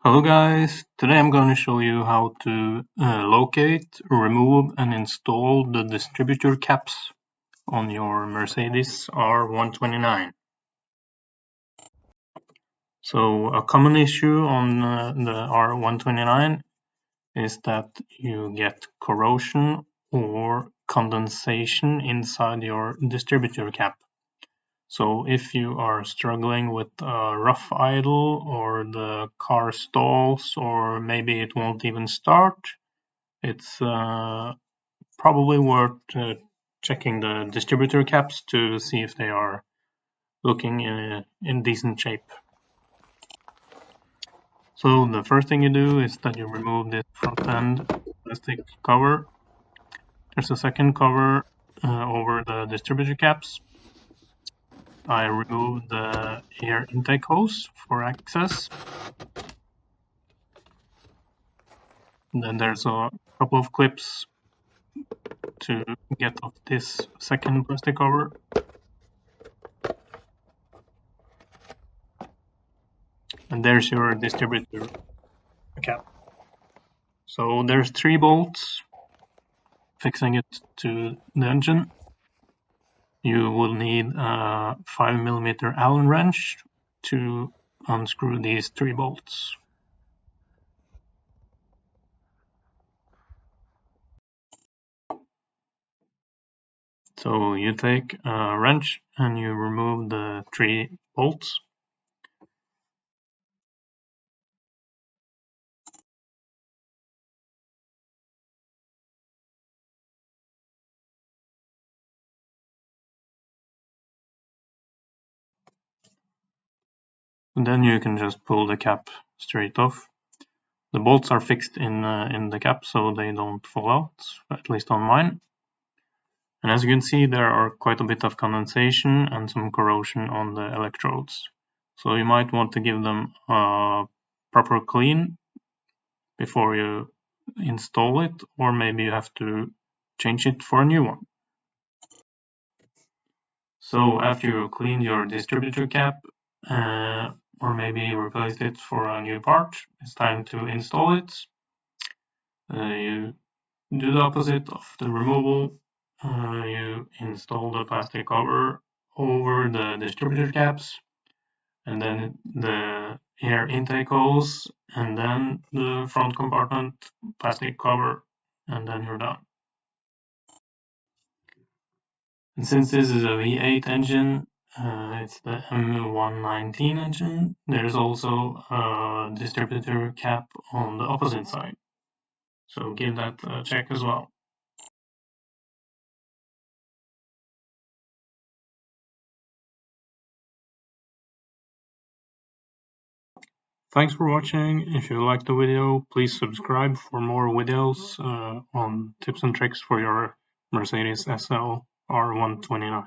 Hello guys, today I'm going to show you how to locate, remove and install the distributor caps on your Mercedes R129. So a common issue on the R129 is that you get corrosion or condensation inside your distributor cap. So if you are struggling with a rough idle or the car stalls or maybe it won't even start, it's probably worth checking the distributor caps to see if they are looking in decent shape. So the first thing you do is that you remove this front end plastic cover. There's a second cover over the distributor caps. I removed the air intake hose for access. Then there's a couple of clips to get off this second plastic cover. And there's your distributor cap. So there's 3 bolts fixing it to the engine. You will need a 5mm Allen wrench to unscrew these 3 bolts. So you take a wrench and you remove the 3 bolts. And then you can just pull the cap straight off. The bolts are fixed in the cap so they don't fall out, at least on mine. And as you can see, there are quite a bit of condensation and some corrosion on the electrodes. So you might want to give them a proper clean before you install it, or maybe you have to change it for a new one. So after you clean your distributor cap, or maybe replace it for a new part, it's time to install it. You do the opposite of the removal. You install the plastic cover over the distributor caps, and then the air intake hose, and then the front compartment plastic cover, and then you're done. And since this is a V8 engine, it's the M119 engine, there's also a distributor cap on the opposite side. So give that a check as well. Thanks for watching. If you liked the video, please subscribe for more videos on tips and tricks for your Mercedes SL R129.